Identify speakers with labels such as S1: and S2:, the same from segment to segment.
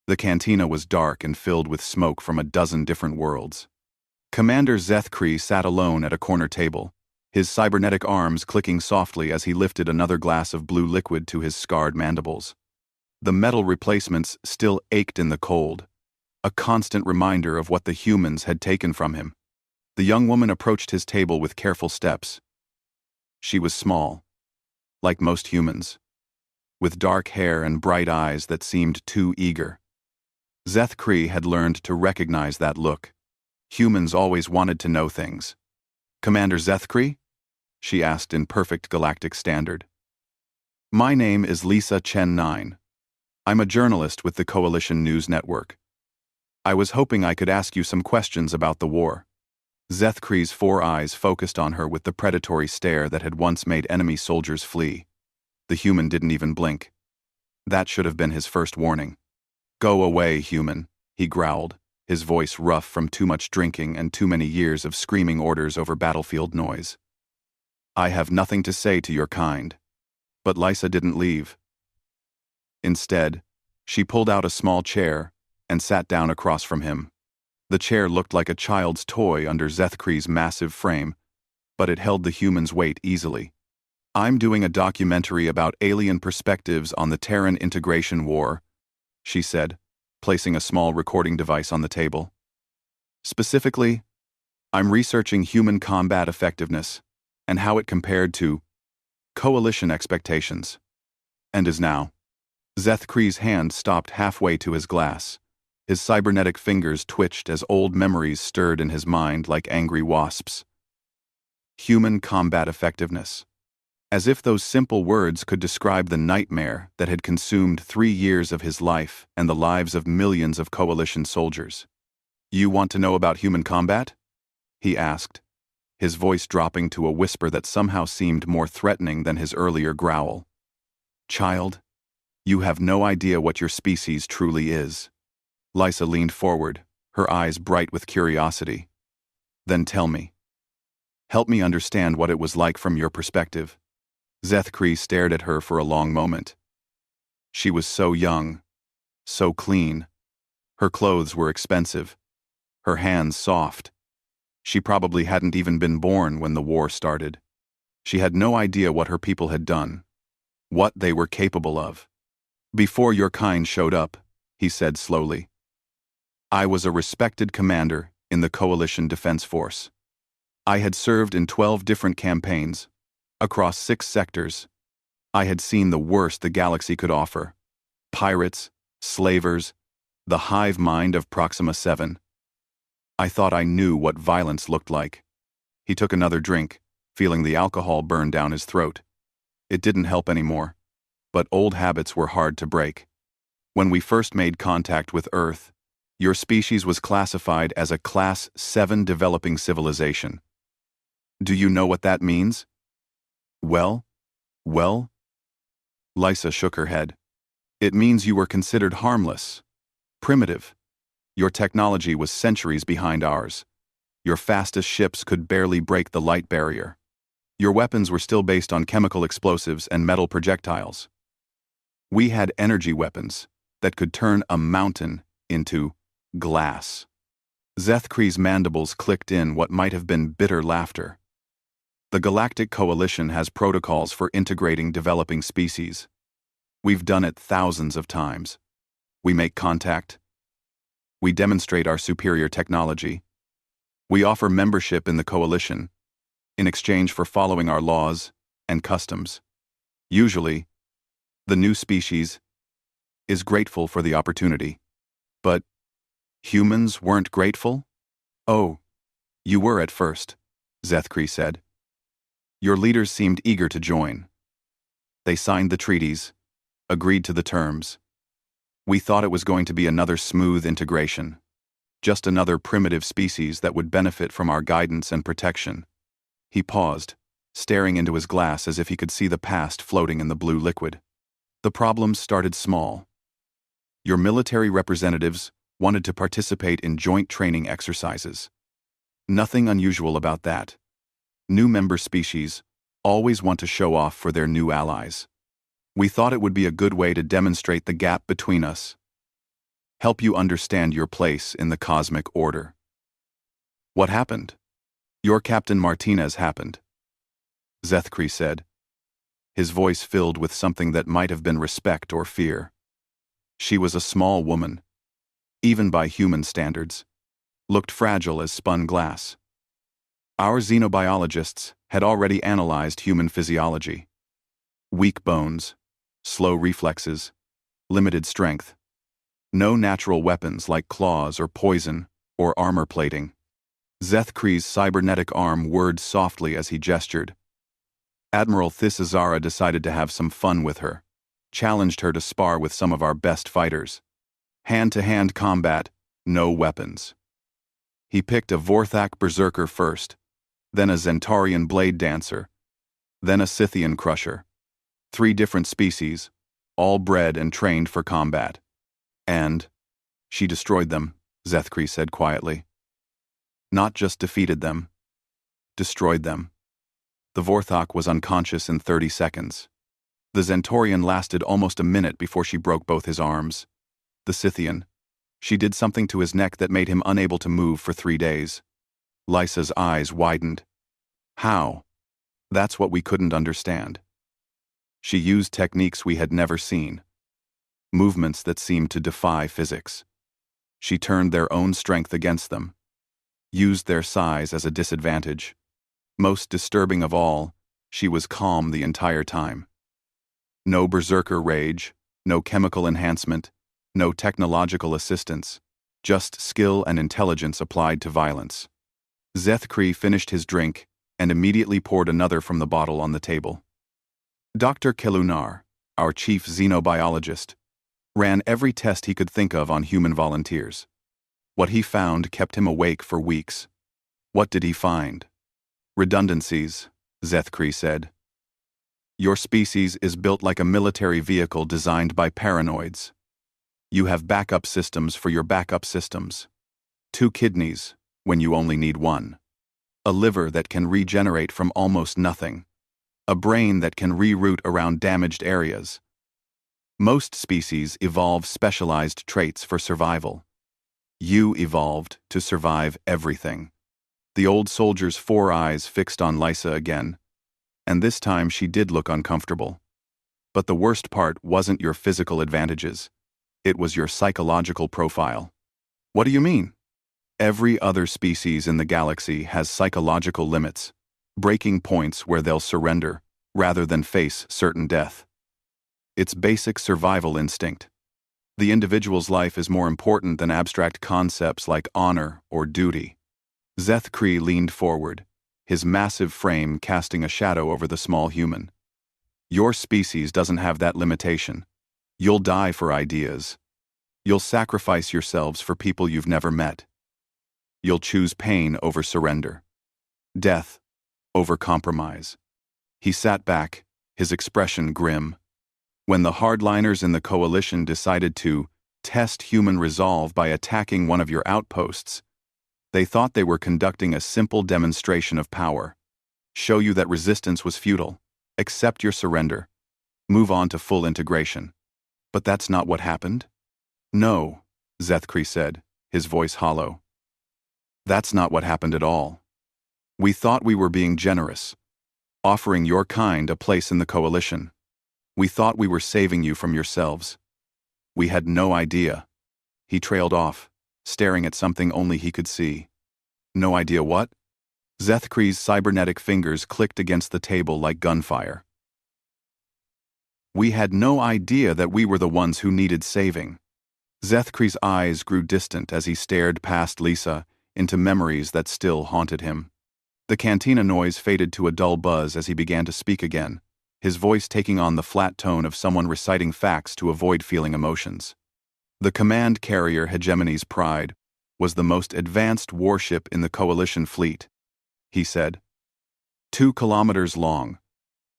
S1: The cantina was dark and filled with smoke from a dozen different worlds. Commander Zethkree sat alone at a corner table, his cybernetic arms clicking softly as he lifted another glass of blue liquid to his scarred mandibles. The metal replacements still ached in the cold, a constant reminder of what the humans had taken from him. The young woman approached his table with careful steps. She was small, like most humans, with dark hair and bright eyes that seemed too eager. Zethkree had learned to recognize that look. Humans always wanted to know things. "Commander Zethkree?" she asked in perfect galactic standard. "My name is Lisa Chen 9. I'm a journalist with the Coalition News Network. I was hoping I could ask you some questions about the war." Zethkree's 4 eyes focused on her with the predatory stare that had once made enemy soldiers flee. The human didn't even blink. That should have been his first warning. "Go away, human," he growled, his voice rough from too much drinking and too many years of screaming orders over battlefield noise. "I have nothing to say to your kind." But Lisa didn't leave. Instead, she pulled out a small chair and sat down across from him. The chair looked like a child's toy under Zethkree's massive frame, but it held the human's weight easily. "I'm doing a documentary about alien perspectives on the Terran integration war," she said, placing a small recording device on the table. "Specifically, I'm researching human combat effectiveness and how it compared to coalition expectations. And is now." Zethkree's hand stopped halfway to his glass. His cybernetic fingers twitched as old memories stirred in his mind like angry wasps. Human combat effectiveness. As if those simple words could describe the nightmare that had consumed 3 years of his life and the lives of millions of coalition soldiers. "You want to know about human combat?" he asked, his voice dropping to a whisper that somehow seemed more threatening than his earlier growl. "Child, you have no idea what your species truly is." Lisa leaned forward, her eyes bright with curiosity. "Then tell me. Help me understand what it was like from your perspective." Zethkree stared at her for a long moment. She was so young, so clean. Her clothes were expensive, her hands soft. She probably hadn't even been born when the war started. She had no idea what her people had done, what they were capable of. "Before your kind showed up," he said slowly, "I was a respected commander in the Coalition Defense Force. I had served in 12 different campaigns, across 6 sectors. I had seen the worst the galaxy could offer. Pirates, slavers, the hive mind of Proxima 7. I thought I knew what violence looked like." He took another drink, feeling the alcohol burn down his throat. It didn't help anymore, but old habits were hard to break. "When we first made contact with Earth, your species was classified as a Class 7 developing civilization. Do you know what that means?" Well? Lisa shook her head. "It means you were considered harmless, primitive. Your technology was centuries behind ours. Your fastest ships could barely break the light barrier. Your weapons were still based on chemical explosives and metal projectiles. We had energy weapons that could turn a mountain into glass." Zethkree's mandibles clicked in what might have been bitter laughter. "The Galactic Coalition has protocols for integrating developing species. We've done it thousands of times. We make contact. We demonstrate our superior technology. We offer membership in the Coalition in exchange for following our laws and customs. Usually, the new species is grateful for the opportunity. But humans weren't grateful?" "Oh, you were at first," Zethkree said. "Your leaders seemed eager to join. They signed the treaties, agreed to the terms. We thought it was going to be another smooth integration, just another primitive species that would benefit from our guidance and protection." He paused, staring into his glass as if he could see the past floating in the blue liquid. "The problems started small. Your military representatives wanted to participate in joint training exercises. Nothing unusual about that. New member species always want to show off for their new allies. We thought it would be a good way to demonstrate the gap between us. help you understand your place in the cosmic order. What happened? Your Captain Martinez happened, Zethkri said, his voice filled with something that might have been respect or fear. She was a small woman, even by human standards, looked fragile as spun glass. Our xenobiologists had already analyzed human physiology. Weak bones, slow reflexes, limited strength. No natural weapons like claws or poison or armor plating. Zethkri's cybernetic arm whirred softly as he gestured. Admiral Thisazara decided to have some fun with her, challenged her to spar with some of our best fighters. Hand-to-hand combat, no weapons. He picked a Vorthak berserker first, then a Zentaurian blade dancer, then a Scythian crusher. 3 different species, all bred and trained for combat. And she destroyed them, Zethkri said quietly. Not just defeated them, destroyed them. The Vorthak was unconscious in 30 seconds. The Zentaurian lasted almost a minute before she broke both his arms. The Scythian, she did something to his neck that made him unable to move for 3 days. Lysa's eyes widened. How? That's what we couldn't understand. She used techniques we had never seen. Movements that seemed to defy physics. She turned their own strength against them. Used their size as a disadvantage. Most disturbing of all, she was calm the entire time. No berserker rage, no chemical enhancement, no technological assistance, just skill and intelligence applied to violence. Zethkri finished his drink and immediately poured another from the bottle on the table. Dr. Kelunar, our chief xenobiologist, ran every test he could think of on human volunteers. What he found kept him awake for weeks. What did he find? Redundancies, Zethkri said. Your species is built like a military vehicle designed by paranoids. You have backup systems for your backup systems. 2 kidneys, when you only need 1. A liver that can regenerate from almost nothing. A brain that can reroute around damaged areas. Most species evolve specialized traits for survival. You evolved to survive everything. The old soldier's 4 eyes fixed on Lysa again, and this time she did look uncomfortable. But the worst part wasn't your physical advantages. It was your psychological profile. What do you mean? Every other species in the galaxy has psychological limits, breaking points where they'll surrender, rather than face certain death. It's basic survival instinct. The individual's life is more important than abstract concepts like honor or duty. Zethkri leaned forward, his massive frame casting a shadow over the small human. Your species doesn't have that limitation. You'll die for ideas. You'll sacrifice yourselves for people you've never met. You'll choose pain over surrender. Death over compromise. He sat back, his expression grim. When the hardliners in the coalition decided to test human resolve by attacking one of your outposts, they thought they were conducting a simple demonstration of power. Show you that resistance was futile. Accept your surrender. Move on to full integration. But that's not what happened? No, Zethkri said, his voice hollow. That's not what happened at all. We thought we were being generous, offering your kind a place in the coalition. We thought we were saving you from yourselves. We had no idea. He trailed off, staring at something only he could see. No idea what? Zethkri's cybernetic fingers clicked against the table like gunfire. We had no idea that we were the ones who needed saving. Zethkri's eyes grew distant as he stared past Lysa into memories that still haunted him. The cantina noise faded to a dull buzz as he began to speak again, his voice taking on the flat tone of someone reciting facts to avoid feeling emotions. The command carrier Hegemony's Pride was the most advanced warship in the Coalition fleet, he said. 2 kilometers long,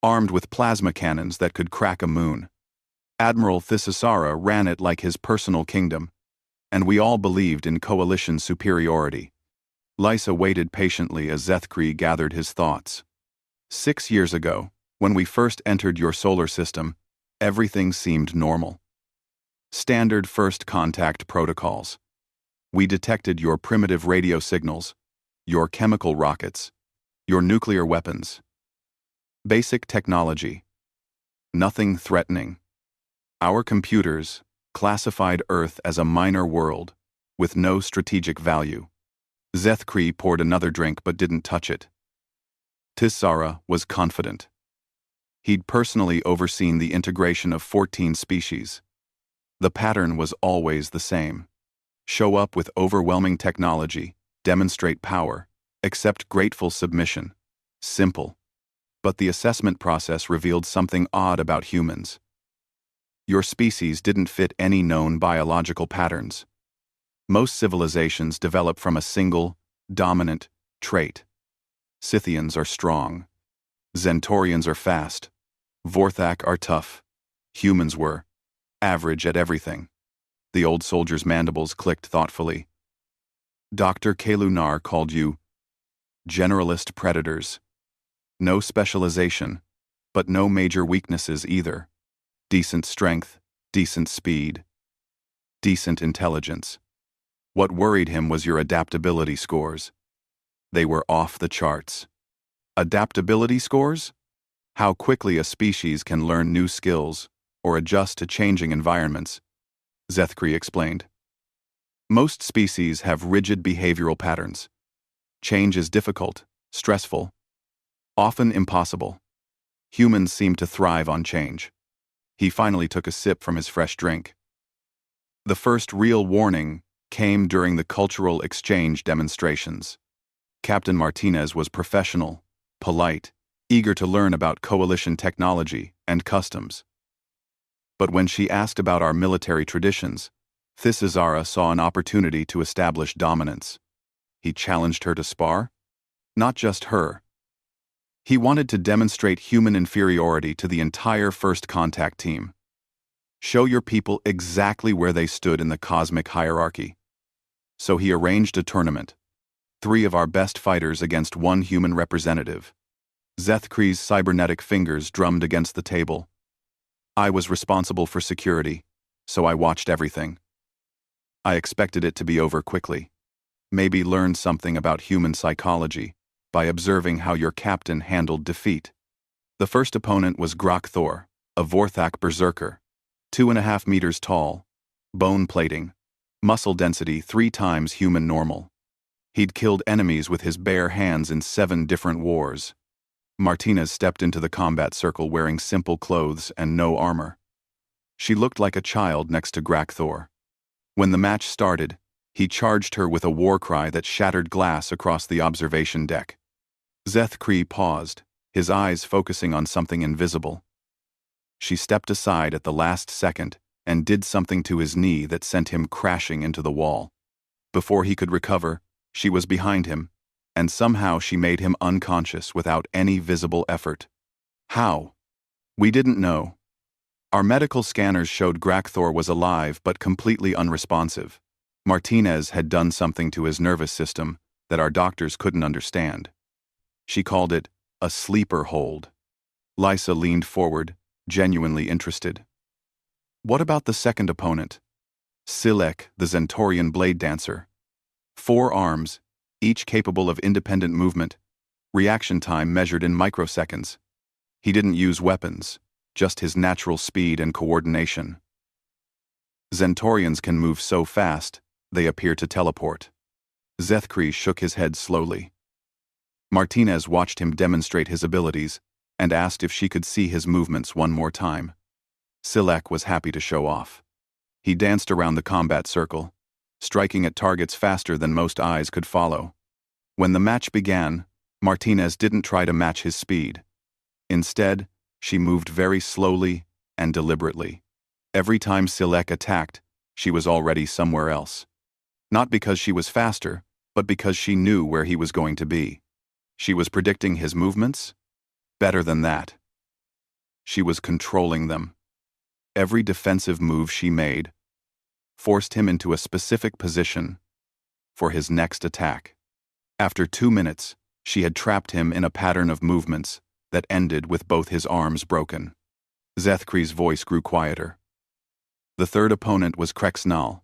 S1: armed with plasma cannons that could crack a moon. Admiral Thisazara ran it like his personal kingdom, and we all believed in Coalition superiority. Lysa waited patiently as Zethkri gathered his thoughts. 6 years ago, when we first entered your solar system, everything seemed normal. Standard first contact protocols. We detected your primitive radio signals, your chemical rockets, your nuclear weapons. Basic technology. Nothing threatening. Our computers classified Earth as a minor world, with no strategic value. Zethkree poured another drink but didn't touch it. Tissara was confident. He'd personally overseen the integration of 14 species. The pattern was always the same. Show up with overwhelming technology, demonstrate power, accept grateful submission. Simple. But the assessment process revealed something odd about humans. Your species didn't fit any known biological patterns. Most civilizations develop from a single, dominant trait. Scythians are strong. Zentorians are fast. Vorthak are tough. Humans were average at everything. The old soldier's mandibles clicked thoughtfully. Dr. Kalunar called you generalist predators. No specialization, but no major weaknesses either. Decent strength, decent speed, decent intelligence. What worried him was your adaptability scores. They were off the charts. Adaptability scores? How quickly a species can learn new skills or adjust to changing environments, Zethkree explained. Most species have rigid behavioral patterns. Change is difficult, stressful, often impossible. Humans seem to thrive on change. He finally took a sip from his fresh drink. The first real warning came during the cultural exchange demonstrations. Captain Martinez was professional, polite, eager to learn about coalition technology and customs. But when she asked about our military traditions, Thisazara saw an opportunity to establish dominance. He challenged her to spar? Not just her. He wanted to demonstrate human inferiority to the entire First Contact team. Show your people exactly where they stood in the cosmic hierarchy. So he arranged a tournament. 3 of our best fighters against 1 human representative. Zethkree's cybernetic fingers drummed against the table. I was responsible for security, so I watched everything. I expected it to be over quickly. Maybe learn something about human psychology by observing how your captain handled defeat. The first opponent was Grok Thor, a Vorthak berserker, 2.5 meters tall, bone plating, muscle density 3 times human normal. He'd killed enemies with his bare hands in 7 different wars. Martinez stepped into the combat circle wearing simple clothes and no armor. She looked like a child next to Grok Thor. When the match started, he charged her with a war cry that shattered glass across the observation deck. Zethkree paused, his eyes focusing on something invisible. She stepped aside at the last second and did something to his knee that sent him crashing into the wall. Before he could recover, she was behind him, and somehow she made him unconscious without any visible effort. How? We didn't know. Our medical scanners showed Grok Thor was alive but completely unresponsive. Martinez had done something to his nervous system that our doctors couldn't understand. She called it a sleeper hold. Lysa leaned forward, genuinely interested. What about the second opponent? Silek, the Zentorian blade dancer. 4 arms, each capable of independent movement, reaction time measured in microseconds. He didn't use weapons, just his natural speed and coordination. Zentorians can move so fast, they appear to teleport. Zethkree shook his head slowly. Martinez watched him demonstrate his abilities and asked if she could see his movements one more time. Silek was happy to show off. He danced around the combat circle, striking at targets faster than most eyes could follow. When the match began, Martinez didn't try to match his speed. Instead, she moved very slowly and deliberately. Every time Silek attacked, she was already somewhere else. Not because she was faster, but because she knew where he was going to be. She was predicting his movements? Better than that. She was controlling them. Every defensive move she made forced him into a specific position for his next attack. After 2 minutes, she had trapped him in a pattern of movements that ended with both his arms broken. Zethkree's voice grew quieter. The third opponent was Krexnal,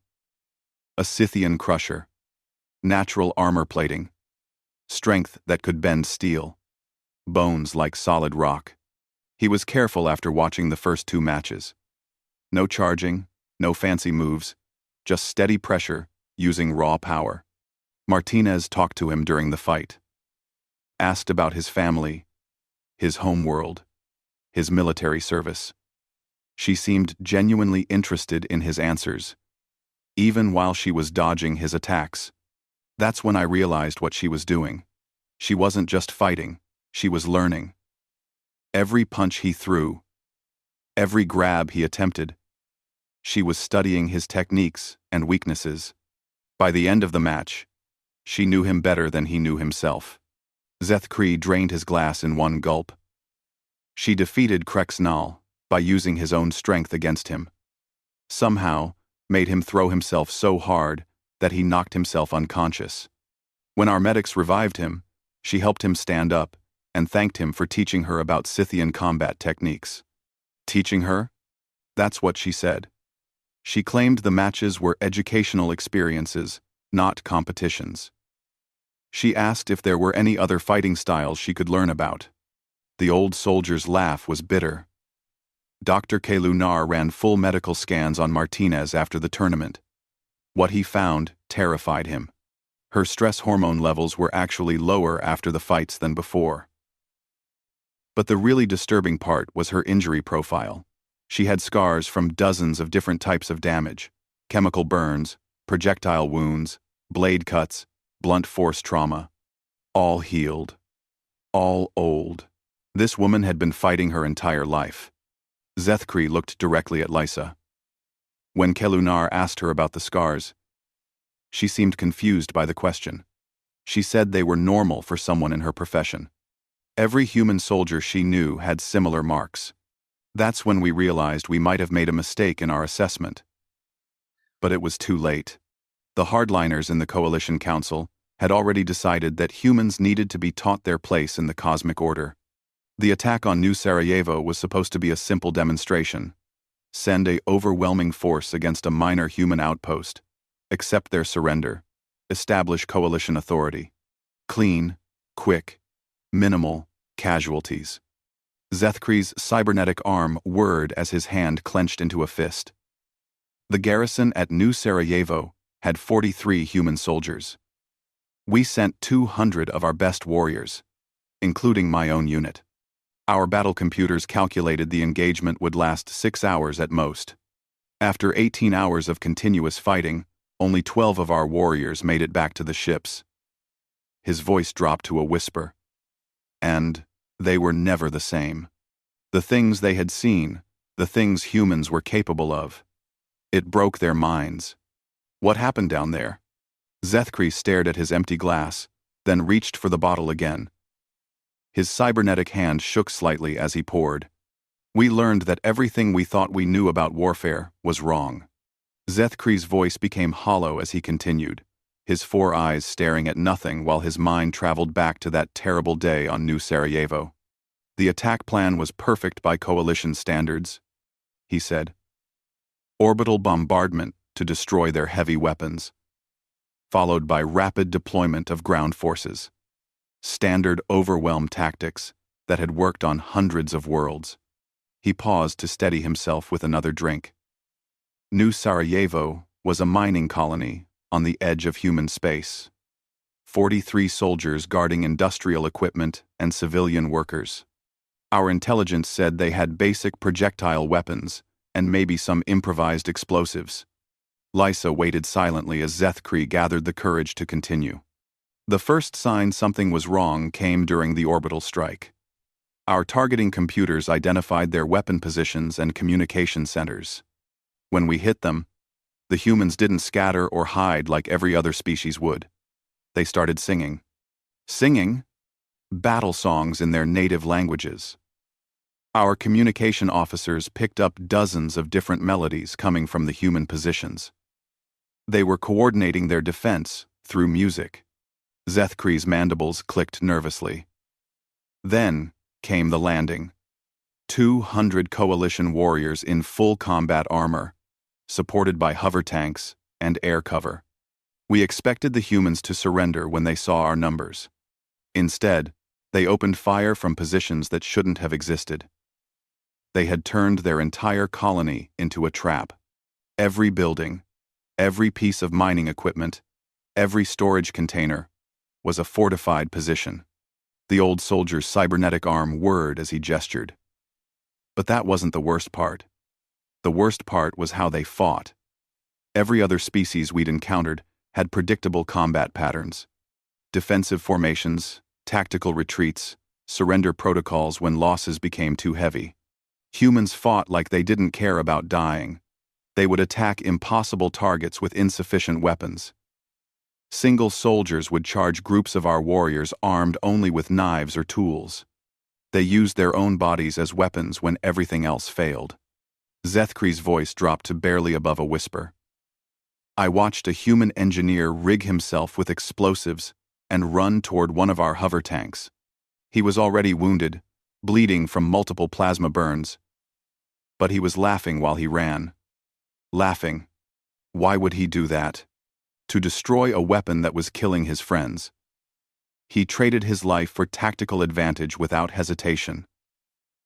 S1: a Scythian crusher, natural armor plating, strength that could bend steel, bones like solid rock. He was careful after watching the first two matches. No charging, no fancy moves, just steady pressure using raw power. Martinez talked to him during the fight, asked about his family, his homeworld, his military service. She seemed genuinely interested in his answers, even while she was dodging his attacks. That's when I realized what she was doing. She wasn't just fighting, she was learning. Every punch he threw, every grab he attempted, she was studying his techniques and weaknesses. By the end of the match, she knew him better than he knew himself. Zethkri drained his glass in one gulp. She defeated Krexnal by using his own strength against him. Somehow, made him throw himself so hard that he knocked himself unconscious. When our medics revived him, she helped him stand up and thanked him for teaching her about Scythian combat techniques. Teaching her? That's what she said. She claimed the matches were educational experiences, not competitions. She asked if there were any other fighting styles she could learn about. The old soldier's laugh was bitter. Dr. Kelunar ran full medical scans on Martinez after the tournament. What he found terrified him. Her stress hormone levels were actually lower after the fights than before. But the really disturbing part was her injury profile. She had scars from dozens of different types of damage: chemical burns, projectile wounds, blade cuts, blunt force trauma. All healed. All old. This woman had been fighting her entire life. Zethkri looked directly at Lysa. When Kelunar asked her about the scars, she seemed confused by the question. She said they were normal for someone in her profession. Every human soldier she knew had similar marks. That's when we realized we might have made a mistake in our assessment. But it was too late. The hardliners in the Coalition Council had already decided that humans needed to be taught their place in the cosmic order. The attack on New Sarajevo was supposed to be a simple demonstration. Send an overwhelming force against a minor human outpost, accept their surrender, establish coalition authority. Clean, quick, minimal casualties. Zethkri's cybernetic arm whirred as his hand clenched into a fist. The garrison at New Sarajevo had 43 human soldiers. We sent 200 of our best warriors, including my own unit. Our battle computers calculated the engagement would last 6 hours at most. After 18 hours of continuous fighting, only 12 of our warriors made it back to the ships. His voice dropped to a whisper. And they were never the same. The things they had seen, the things humans were capable of. It broke their minds. What happened down there? Zethkri stared at his empty glass, then reached for the bottle again. His cybernetic hand shook slightly as he poured. We learned that everything we thought we knew about warfare was wrong. Zethkri's voice became hollow as he continued, his 4 eyes staring at nothing while his mind traveled back to that terrible day on New Sarajevo. The attack plan was perfect by coalition standards, he said. Orbital bombardment to destroy their heavy weapons, followed by rapid deployment of ground forces. Standard overwhelm tactics that had worked on hundreds of worlds. He paused to steady himself with another drink. New Sarajevo was a mining colony on the edge of human space. 43 soldiers guarding industrial equipment and civilian workers. Our intelligence said they had basic projectile weapons and maybe some improvised explosives. Lysa waited silently as Zethkri gathered the courage to continue. The first sign something was wrong came during the orbital strike. Our targeting computers identified their weapon positions and communication centers. When we hit them, the humans didn't scatter or hide like every other species would. They started singing. Singing? Battle songs in their native languages. Our communication officers picked up dozens of different melodies coming from the human positions. They were coordinating their defense through music. Zethkri's mandibles clicked nervously. Then came the landing. 200 coalition warriors in full combat armor, supported by hover tanks and air cover. We expected the humans to surrender when they saw our numbers. Instead, they opened fire from positions that shouldn't have existed. They had turned their entire colony into a trap. Every building, every piece of mining equipment, every storage container was a fortified position. The old soldier's cybernetic arm whirred as he gestured. But that wasn't the worst part. The worst part was how they fought. Every other species we'd encountered had predictable combat patterns. Defensive formations, tactical retreats, surrender protocols when losses became too heavy. Humans fought like they didn't care about dying. They would attack impossible targets with insufficient weapons. Single soldiers would charge groups of our warriors armed only with knives or tools. They used their own bodies as weapons when everything else failed. Zethkri's voice dropped to barely above a whisper. I watched a human engineer rig himself with explosives and run toward one of our hover tanks. He was already wounded, bleeding from multiple plasma burns. But he was laughing while he ran. Laughing. Why would he do that? To destroy a weapon that was killing his friends. He traded his life for tactical advantage without hesitation.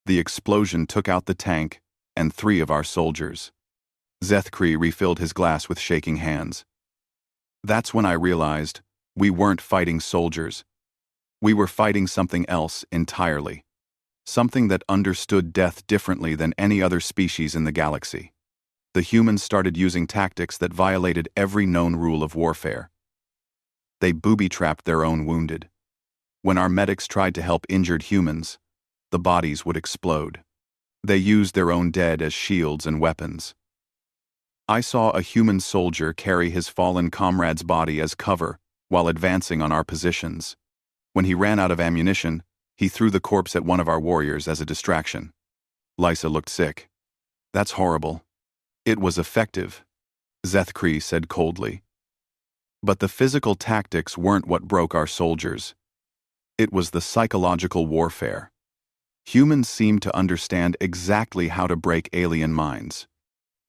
S1: The explosion took out the tank and 3 of our soldiers. Zethkri refilled his glass with shaking hands. That's when I realized we weren't fighting soldiers. We were fighting something else entirely. Something that understood death differently than any other species in the galaxy. The humans started using tactics that violated every known rule of warfare. They booby-trapped their own wounded. When our medics tried to help injured humans, the bodies would explode. They used their own dead as shields and weapons. I saw a human soldier carry his fallen comrade's body as cover while advancing on our positions. When he ran out of ammunition, he threw the corpse at one of our warriors as a distraction. Lysa looked sick. That's horrible. It was effective, Zethkri said coldly. But the physical tactics weren't what broke our soldiers. It was the psychological warfare. Humans seemed to understand exactly how to break alien minds.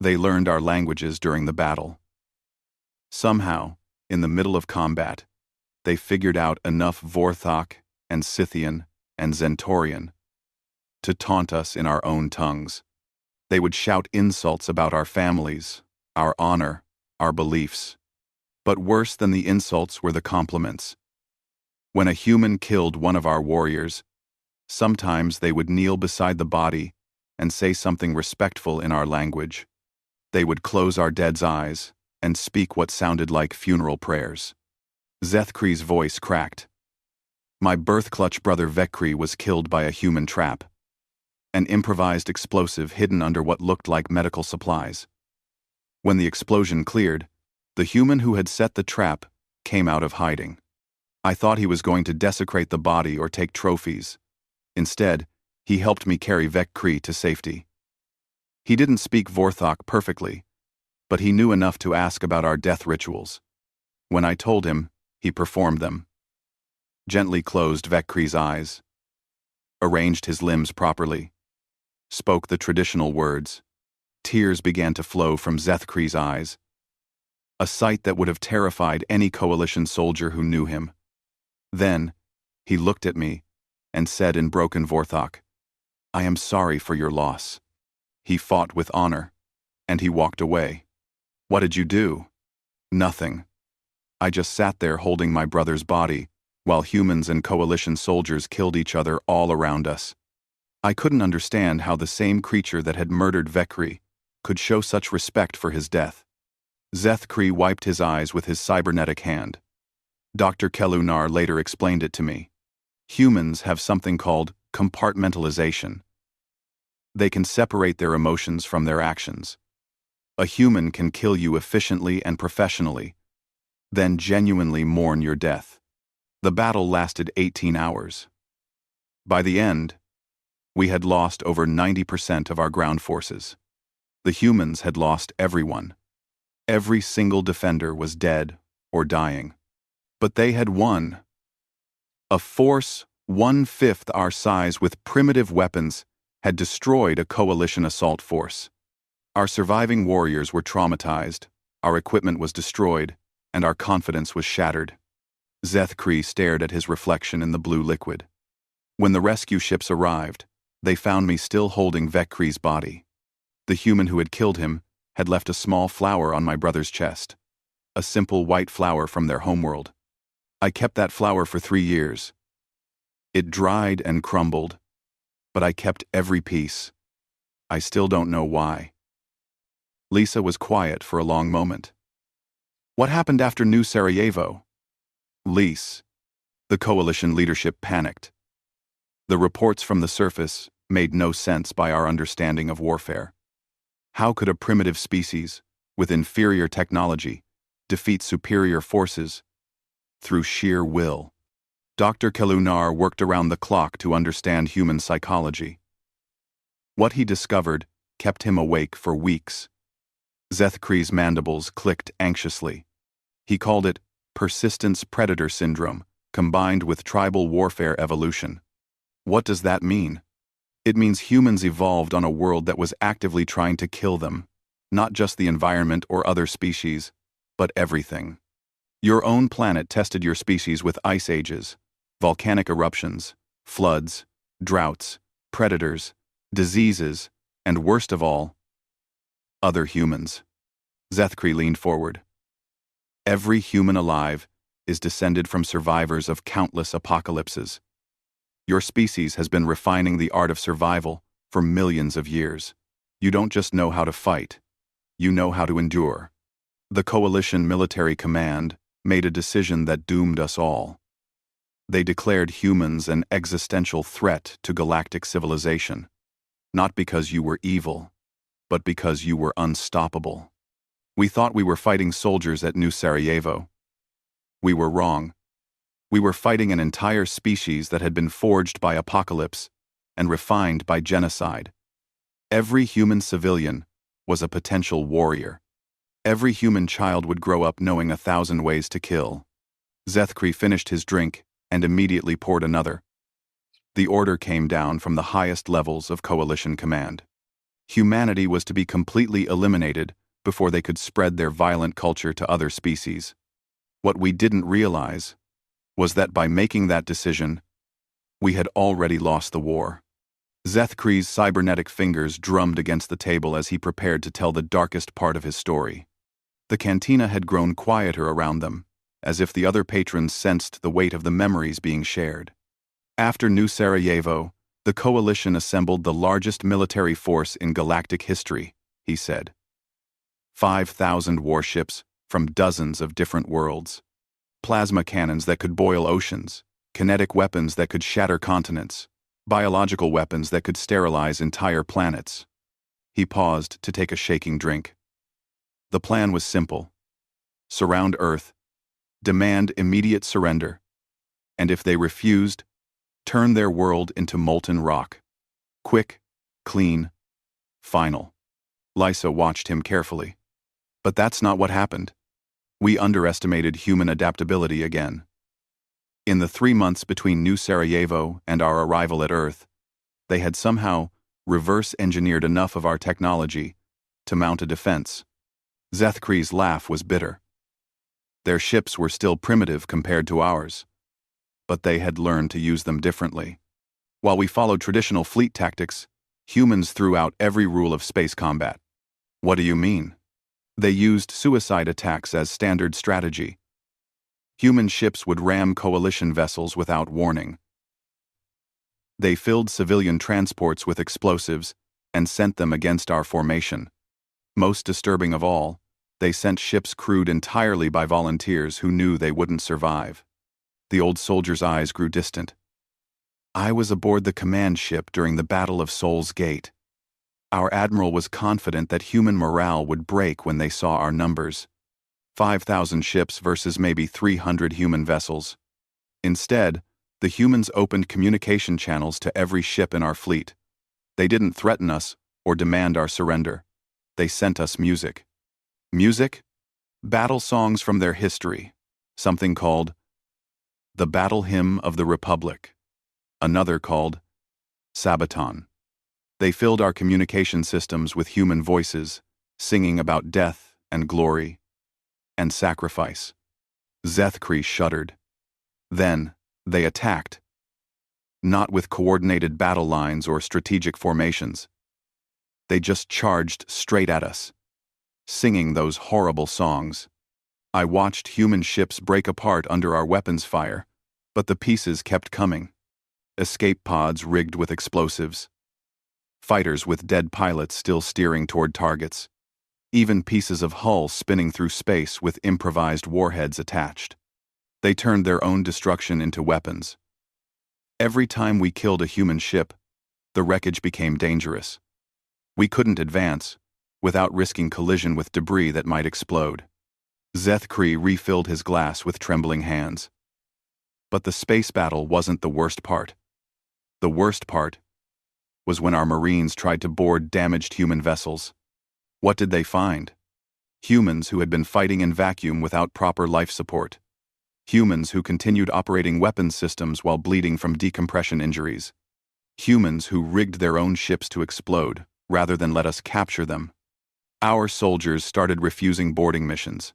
S1: They learned our languages during the battle. Somehow, in the middle of combat, they figured out enough Vorthok and Scythian and Zentorian to taunt us in our own tongues. They would shout insults about our families, our honor, our beliefs. But worse than the insults were the compliments. When a human killed one of our warriors, sometimes they would kneel beside the body and say something respectful in our language. They would close our dead's eyes and speak what sounded like funeral prayers. Zethkri's voice cracked. My birth-clutch brother Vekri was killed by a human trap. An improvised explosive hidden under what looked like medical supplies. When the explosion cleared, the human who had set the trap came out of hiding. I thought he was going to desecrate the body or take trophies. Instead, he helped me carry Vekri to safety. He didn't speak Vorthok perfectly, but he knew enough to ask about our death rituals. When I told him, he performed them. Gently closed Vekri's eyes, arranged his limbs properly, spoke the traditional words. Tears began to flow from Zethkri's eyes, a sight that would have terrified any coalition soldier who knew him. Then, he looked at me and said in broken Vorthok, I am sorry for your loss. He fought with honor, and he walked away. What did you do? Nothing. I just sat there holding my brother's body, while humans and coalition soldiers killed each other all around us. I couldn't understand how the same creature that had murdered Vekri could show such respect for his death. Zethkri wiped his eyes with his cybernetic hand. Dr. Kelunar later explained it to me. Humans have something called compartmentalization. They can separate their emotions from their actions. A human can kill you efficiently and professionally, then genuinely mourn your death. The battle lasted 18 hours. By the end, we had lost over 90% of our ground forces. The humans had lost everyone. Every single defender was dead or dying. But they had won. A force 1/5 our size with primitive weapons had destroyed a coalition assault force. Our surviving warriors were traumatized, our equipment was destroyed, and our confidence was shattered. Zeth Kree stared at his reflection in the blue liquid. When the rescue ships arrived, they found me still holding Vec Kree's body. The human who had killed him had left a small flower on my brother's chest. A simple white flower from their homeworld. I kept that flower for 3 years. It dried and crumbled, but I kept every piece. I still don't know why. Lisa was quiet for a long moment. What happened after New Sarajevo? Lise. The coalition leadership panicked. The reports from the surface made no sense by our understanding of warfare. How could a primitive species, with inferior technology, defeat superior forces through sheer will? Dr. Kelunar worked around the clock to understand human psychology. What he discovered kept him awake for weeks. Zeth Kree's mandibles clicked anxiously. He called it persistence predator syndrome, combined with tribal warfare evolution. What does that mean? It means humans evolved on a world that was actively trying to kill them, not just the environment or other species, but everything. Your own planet tested your species with ice ages, volcanic eruptions, floods, droughts, predators, diseases, and worst of all, other humans. Zeth Kree leaned forward. Every human alive is descended from survivors of countless apocalypses. Your species has been refining the art of survival for millions of years. You don't just know how to fight, you know how to endure. The Coalition Military Command made a decision that doomed us all. They declared humans an existential threat to galactic civilization, not because you were evil, but because you were unstoppable. We thought we were fighting soldiers at New Sarajevo. We were wrong. We were fighting an entire species that had been forged by apocalypse and refined by genocide. Every human civilian was a potential warrior. Every human child would grow up knowing 1,000 ways to kill. Zeth Kree finished his drink and immediately poured another. The order came down from the highest levels of Coalition Command. Humanity was to be completely eliminated before they could spread their violent culture to other species. What we didn't realize was that by making that decision, we had already lost the war. Zeth Kree's cybernetic fingers drummed against the table as he prepared to tell the darkest part of his story. The cantina had grown quieter around them, as if the other patrons sensed the weight of the memories being shared. After New Sarajevo, the Coalition assembled the largest military force in galactic history, he said. 5,000 warships from dozens of different worlds. Plasma cannons that could boil oceans, kinetic weapons that could shatter continents, biological weapons that could sterilize entire planets. He paused to take a shaking drink. The plan was simple. Surround Earth, demand immediate surrender, and if they refused, turn their world into molten rock. Quick, clean, final. Lisa watched him carefully. But that's not what happened. We underestimated human adaptability again. In the 3 months between New Sarajevo and our arrival at Earth, they had somehow reverse-engineered enough of our technology to mount a defense. Zeth Kree's laugh was bitter. Their ships were still primitive compared to ours, but they had learned to use them differently. While we followed traditional fleet tactics, humans threw out every rule of space combat. What do you mean? They used suicide attacks as standard strategy. Human ships would ram coalition vessels without warning. They filled civilian transports with explosives and sent them against our formation. Most disturbing of all, they sent ships crewed entirely by volunteers who knew they wouldn't survive. The old soldier's eyes grew distant. I was aboard the command ship during the Battle of Soul's Gate. Our admiral was confident that human morale would break when they saw our numbers. 5,000 ships versus maybe 300 human vessels. Instead, the humans opened communication channels to every ship in our fleet. They didn't threaten us or demand our surrender. They sent us music. Music? Battle songs from their history. Something called the Battle Hymn of the Republic. Another called Sabaton. They filled our communication systems with human voices, singing about death and glory and sacrifice. Zethkri shuddered. Then, they attacked. Not with coordinated battle lines or strategic formations. They just charged straight at us, singing those horrible songs. I watched human ships break apart under our weapons fire, but the pieces kept coming. Escape pods rigged with explosives. Fighters with dead pilots still steering toward targets. Even pieces of hull spinning through space with improvised warheads attached. They turned their own destruction into weapons. Every time we killed a human ship, the wreckage became dangerous. We couldn't advance without risking collision with debris that might explode. Zethkri refilled his glass with trembling hands. But the space battle wasn't the worst part. The worst part was when our Marines tried to board damaged human vessels. What did they find? Humans who had been fighting in vacuum without proper life support. Humans who continued operating weapons systems while bleeding from decompression injuries. Humans who rigged their own ships to explode rather than let us capture them. Our soldiers started refusing boarding missions.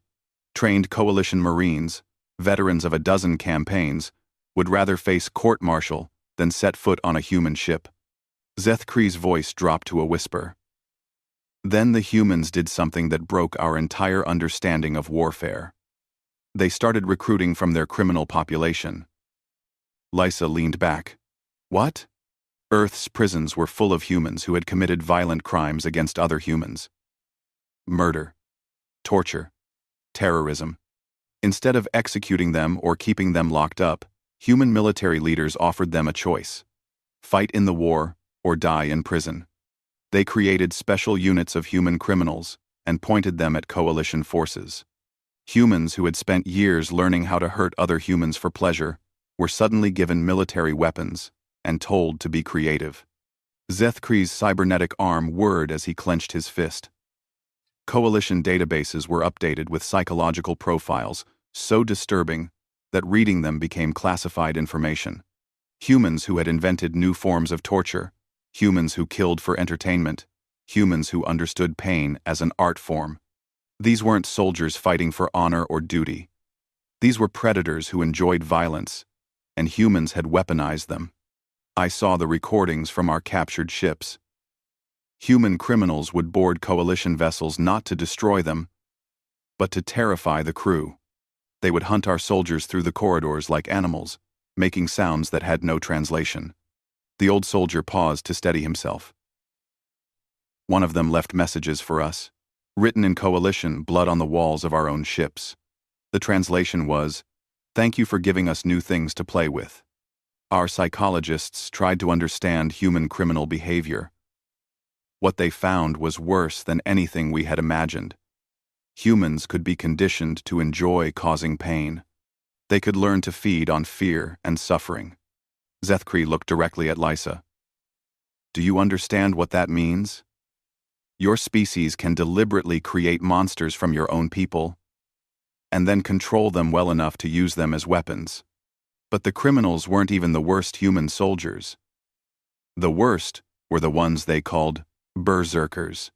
S1: Trained coalition Marines, veterans of a dozen campaigns, would rather face court-martial than set foot on a human ship. Zethkri's voice dropped to a whisper. Then the humans did something that broke our entire understanding of warfare. They started recruiting from their criminal population. Lysa leaned back. What? Earth's prisons were full of humans who had committed violent crimes against other humans. Murder, torture, terrorism. Instead of executing them or keeping them locked up, human military leaders offered them a choice: fight in the war or die in prison. They created special units of human criminals and pointed them at coalition forces. Humans who had spent years learning how to hurt other humans for pleasure were suddenly given military weapons and told to be creative. Zethkri's cybernetic arm whirred as he clenched his fist. Coalition databases were updated with psychological profiles so disturbing that reading them became classified information. Humans who had invented new forms of torture, humans who killed for entertainment, humans who understood pain as an art form. These weren't soldiers fighting for honor or duty. These were predators who enjoyed violence, and humans had weaponized them. I saw the recordings from our captured ships. Human criminals would board coalition vessels not to destroy them, but to terrify the crew. They would hunt our soldiers through the corridors like animals, making sounds that had no translation. The old soldier paused to steady himself. One of them left messages for us, written in coalition blood on the walls of our own ships. The translation was, "Thank you for giving us new things to play with." Our psychologists tried to understand human criminal behavior. What they found was worse than anything we had imagined. Humans could be conditioned to enjoy causing pain. They could learn to feed on fear and suffering. Zethkri looked directly at Lysa. Do you understand what that means? Your species can deliberately create monsters from your own people, and then control them well enough to use them as weapons. But the criminals weren't even the worst human soldiers. The worst were the ones they called berserkers,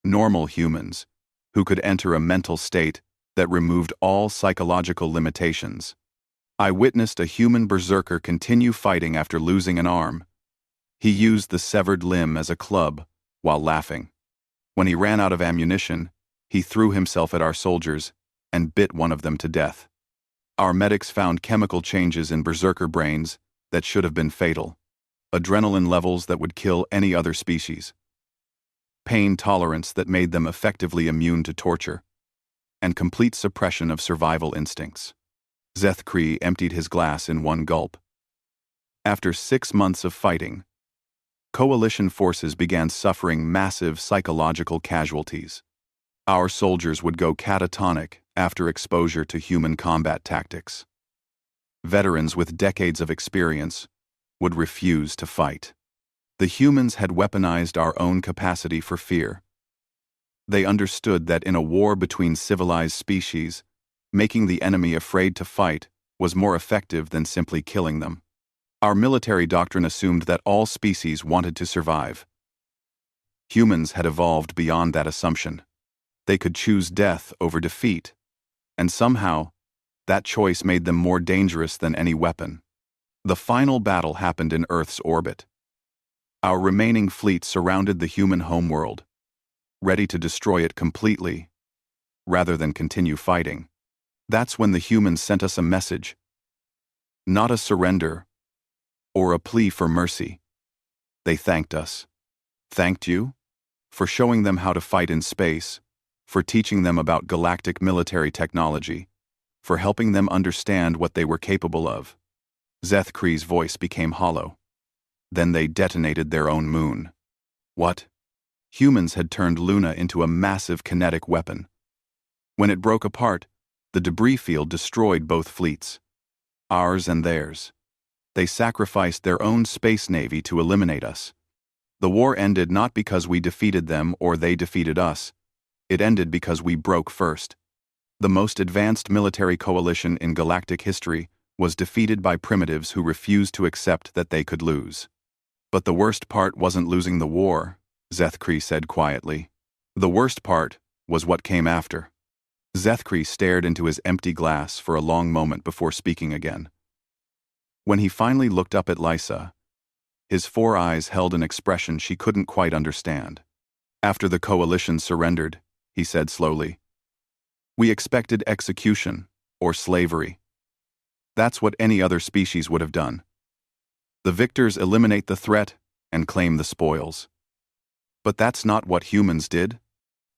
S1: normal humans, who could enter a mental state that removed all psychological limitations. I witnessed a human berserker continue fighting after losing an arm. He used the severed limb as a club while laughing. When he ran out of ammunition, he threw himself at our soldiers and bit one of them to death. Our medics found chemical changes in berserker brains that should have been fatal, adrenaline levels that would kill any other species, pain tolerance that made them effectively immune to torture, and complete suppression of survival instincts. Zethkri emptied his glass in one gulp. After 6 months of fighting, coalition forces began suffering massive psychological casualties. Our soldiers would go catatonic after exposure to human combat tactics. Veterans with decades of experience would refuse to fight. The humans had weaponized our own capacity for fear. They understood that in a war between civilized species, making the enemy afraid to fight was more effective than simply killing them. Our military doctrine assumed that all species wanted to survive, Humans had evolved beyond that assumption. They could choose death over defeat, and somehow, that choice made them more dangerous than any weapon. The final battle happened in Earth's orbit. Our remaining fleet surrounded the human homeworld, ready to destroy it completely, rather than continue fighting. That's when the humans sent us a message. Not a surrender, or a plea for mercy. They thanked us. Thanked you? For showing them how to fight in space, for teaching them about galactic military technology, for helping them understand what they were capable of. Zeth Kree's voice became hollow. Then they detonated their own moon. What? Humans had turned Luna into a massive kinetic weapon. When it broke apart, the debris field destroyed both fleets. Ours and theirs. They sacrificed their own space navy to eliminate us. The war ended not because we defeated them or they defeated us. It ended because we broke first. The most advanced military coalition in galactic history was defeated by primitives who refused to accept that they could lose. But the worst part wasn't losing the war, Zeth Kree said quietly. The worst part was what came after. Zeth Kree stared into his empty glass for a long moment before speaking again. When he finally looked up at Lysa, his 4 eyes held an expression she couldn't quite understand. After the coalition surrendered, he said slowly, we expected execution, or slavery. That's what any other species would have done. The victors eliminate the threat and claim the spoils. But that's not what humans did?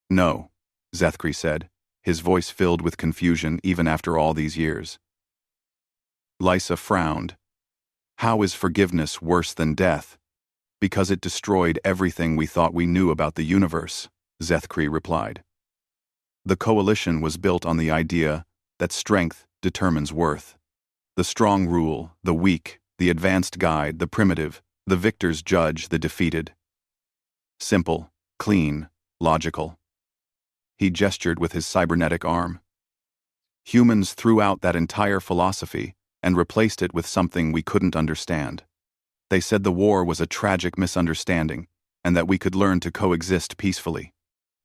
S1: No, Zeth Kree said, his voice filled with confusion even after all these years. Lysa frowned. How is forgiveness worse than death? Because it destroyed everything we thought we knew about the universe, Zeth Kree replied. The coalition was built on the idea that strength determines worth. The strong rule the weak, the advanced guide the primitive, the victors judge the defeated. Simple, clean, logical. He gestured with his cybernetic arm. Humans threw out that entire philosophy and replaced it with something we couldn't understand. They said the war was a tragic misunderstanding and that we could learn to coexist peacefully.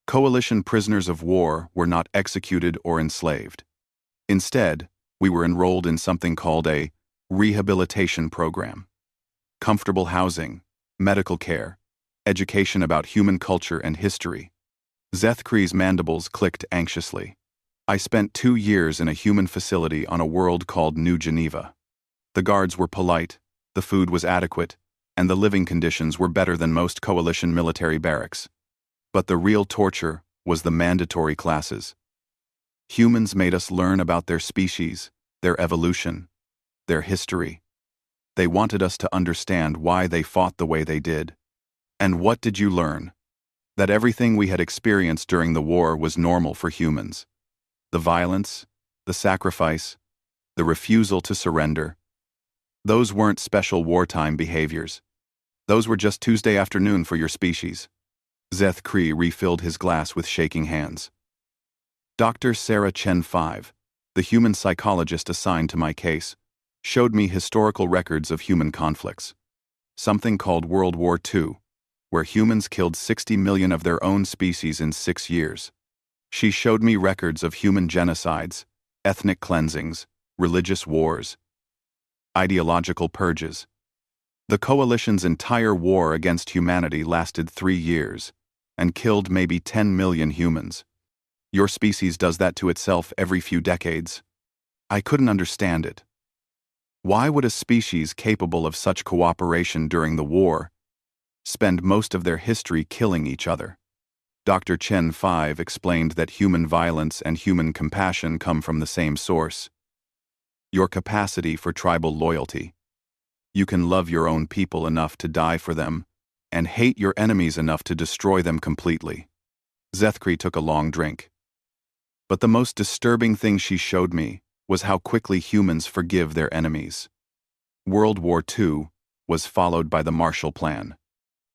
S1: Coalition prisoners of war were not executed or enslaved. Instead, we were enrolled in something called a rehabilitation program. Comfortable housing, medical care, education about human culture and history. Zeth Kree's mandibles clicked anxiously. I spent 2 years in a human facility on a world called New Geneva. The guards were polite, the food was adequate, and the living conditions were better than most coalition military barracks. But the real torture was the mandatory classes. Humans made us learn about their species, their evolution, their history. They wanted us to understand why they fought the way they did. And what did you learn? That everything we had experienced during the war was normal for humans. The violence, the sacrifice, the refusal to surrender. Those weren't special wartime behaviors. Those were just Tuesday afternoon for your species. Zeth Kree refilled his glass with shaking hands. Dr. Sarah Chen 5, the human psychologist assigned to my case, showed me historical records of human conflicts. Something called World War II, where humans killed 60 million of their own species in 6 years. She showed me records of human genocides, ethnic cleansings, religious wars, ideological purges. The coalition's entire war against humanity lasted 3 years and killed maybe 10 million humans. Your species does that to itself every few decades. I couldn't understand it. Why would a species capable of such cooperation during the war spend most of their history killing each other? Dr. Chen 5 explained that human violence and human compassion come from the same source. Your capacity for tribal loyalty. You can love your own people enough to die for them, and hate your enemies enough to destroy them completely. Zeth Kree took a long drink. But the most disturbing thing she showed me was how quickly humans forgive their enemies. World War II was followed by the Marshall Plan.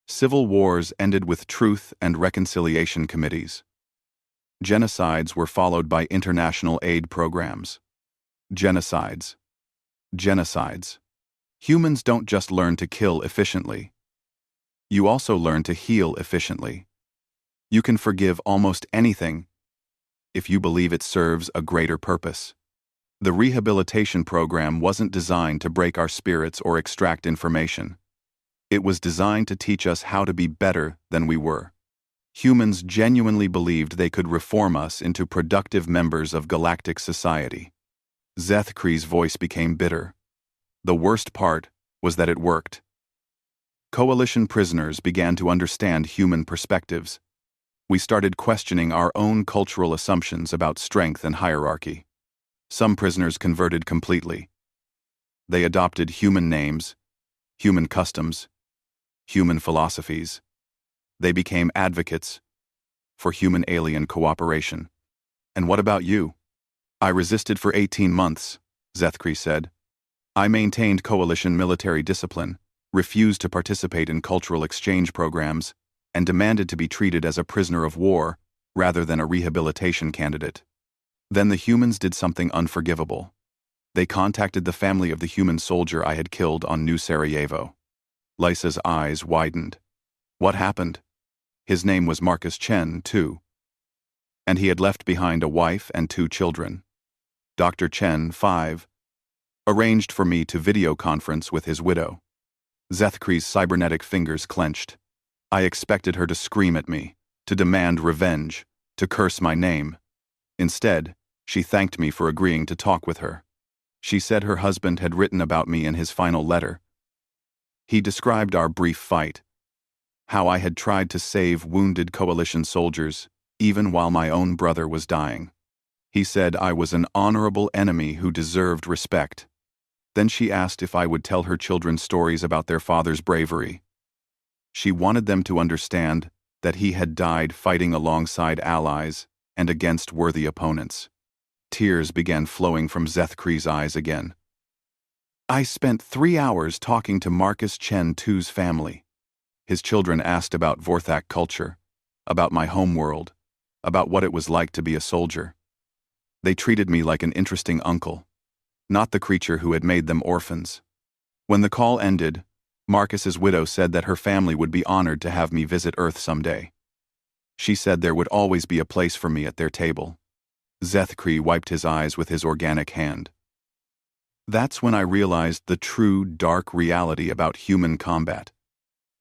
S1: Civil wars ended with truth and reconciliation committees. Genocides were followed by international aid programs. Genocides. Genocides. Humans don't just learn to kill efficiently. You also learn to heal efficiently. You can forgive almost anything if you believe it serves a greater purpose. The rehabilitation program wasn't designed to break our spirits or extract information. It was designed to teach us how to be better than we were. Humans genuinely believed they could reform us into productive members of galactic society. Zethkree's voice became bitter. The worst part was that it worked. Coalition prisoners began to understand human perspectives. We started questioning our own cultural assumptions about strength and hierarchy. Some prisoners converted completely. They adopted human names, human customs, human philosophies. They became advocates for human-alien cooperation. And what about you? I resisted for 18 months, Zethkree said. I maintained coalition military discipline, refused to participate in cultural exchange programs, and demanded to be treated as a prisoner of war rather than a rehabilitation candidate. Then the humans did something unforgivable. They contacted the family of the human soldier I had killed on New Sarajevo. Lysa's eyes widened. What happened? His name was Marcus Chen, too. And he had left behind a wife and 2 children. Dr. Chen, 5, arranged for me to video conference with his widow. Zethkree's cybernetic fingers clenched. I expected her to scream at me, to demand revenge, to curse my name. Instead, she thanked me for agreeing to talk with her. She said her husband had written about me in his final letter. He described our brief fight, how I had tried to save wounded coalition soldiers, even while my own brother was dying. He said I was an honorable enemy who deserved respect. Then she asked if I would tell her children stories about their father's bravery. She wanted them to understand that he had died fighting alongside allies and against worthy opponents. Tears began flowing from Zethkree's eyes again. I spent 3 hours talking to Marcus Chen II's family. His children asked about Vorthak culture, about my homeworld, about what it was like to be a soldier. They treated me like an interesting uncle, not the creature who had made them orphans. When the call ended, Marcus's widow said that her family would be honored to have me visit Earth someday. She said there would always be a place for me at their table. Zethkree wiped his eyes with his organic hand. That's when I realized the true dark reality about human combat.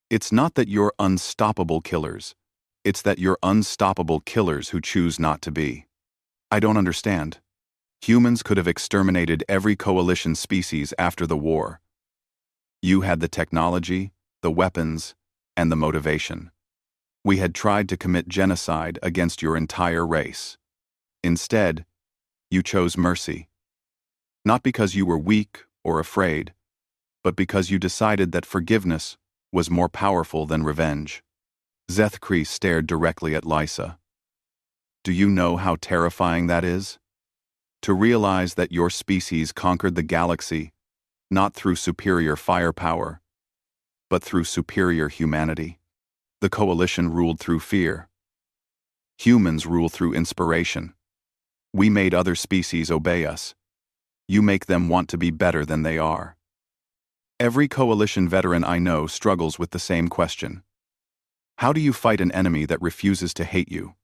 S1: It's not that you're unstoppable killers. It's that you're unstoppable killers who choose not to be. I don't understand. Humans could have exterminated every coalition species after the war. You had the technology, the weapons, and the motivation. We had tried to commit genocide against your entire race. Instead, you chose mercy. Not because you were weak or afraid, but because you decided that forgiveness was more powerful than revenge. Zethkree stared directly at Lysa. Do you know how terrifying that is? To realize that your species conquered the galaxy not through superior firepower, but through superior humanity. The coalition ruled through fear. Humans rule through inspiration. We made other species obey us. You make them want to be better than they are. Every coalition veteran I know struggles with the same question. How do you fight an enemy that refuses to hate you?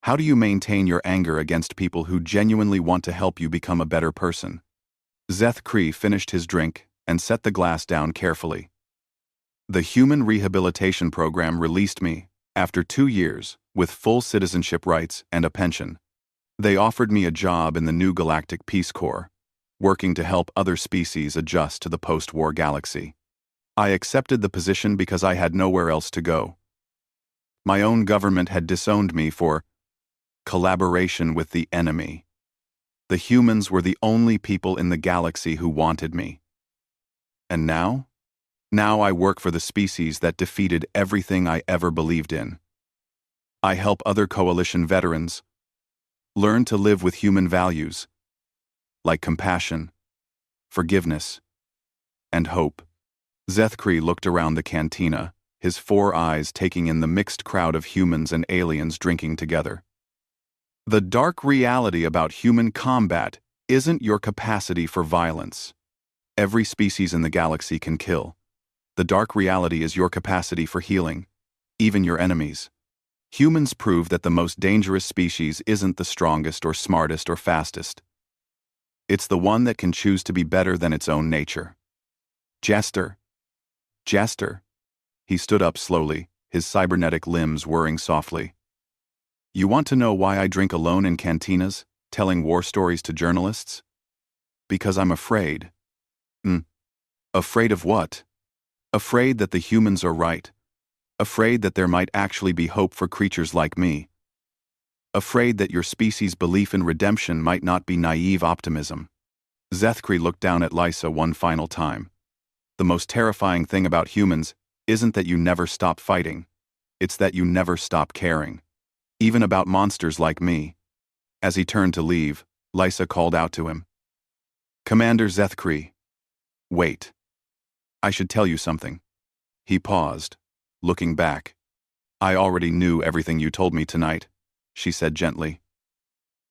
S1: How do you maintain your anger against people who genuinely want to help you become a better person? Zethkree finished his drink and set the glass down carefully. The Human Rehabilitation Program released me, after 2 years, with full citizenship rights and a pension. They offered me a job in the new Galactic Peace Corps, working to help other species adjust to the post-war galaxy. I accepted the position because I had nowhere else to go. My own government had disowned me for collaboration with the enemy. The humans were the only people in the galaxy who wanted me. And now? Now I work for the species that defeated everything I ever believed in. I help other coalition veterans learn to live with human values, like compassion, forgiveness, and hope. Zethkree looked around the cantina, his 4 eyes taking in the mixed crowd of humans and aliens drinking together. The dark reality about human combat isn't your capacity for violence. Every species in the galaxy can kill. The dark reality is your capacity for healing, even your enemies. Humans prove that the most dangerous species isn't the strongest or smartest or fastest. It's the one that can choose to be better than its own nature. Jester. Jester. He stood up slowly, his cybernetic limbs whirring softly. You want to know why I drink alone in cantinas, telling war stories to journalists? Because I'm afraid. Afraid of what? Afraid that the humans are right. Afraid that there might actually be hope for creatures like me. Afraid that your species' belief in redemption might not be naive optimism. Zethkri looked down at Lysa one final time. The most terrifying thing about humans isn't that you never stop fighting. It's that you never stop caring. Even about monsters like me. As he turned to leave, Lysa called out to him. Commander Zethkri. Wait. I should tell you something. He paused, looking back. I already knew everything you told me tonight, she said gently.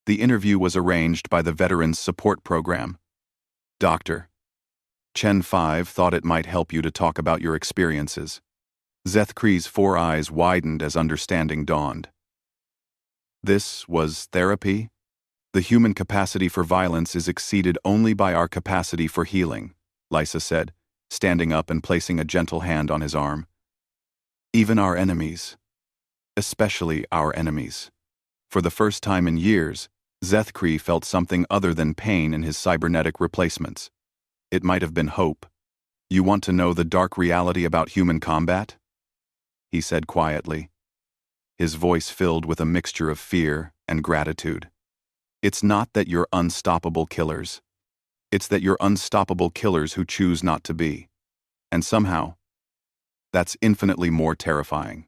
S1: The interview was arranged by the Veterans Support Program. Dr. Chen 5 thought it might help you to talk about your experiences. Zethkri's 4 eyes widened as understanding dawned. This was therapy? The human capacity for violence is exceeded only by our capacity for healing, Lysa said, standing up and placing a gentle hand on his arm. Even our enemies. Especially our enemies. For the first time in years, Zethkri felt something other than pain in his cybernetic replacements. It might have been hope. You want to know the dark reality about human combat? He said quietly. His voice filled with a mixture of fear and gratitude. It's not that you're unstoppable killers. It's that you're unstoppable killers who choose not to be. And somehow, that's infinitely more terrifying.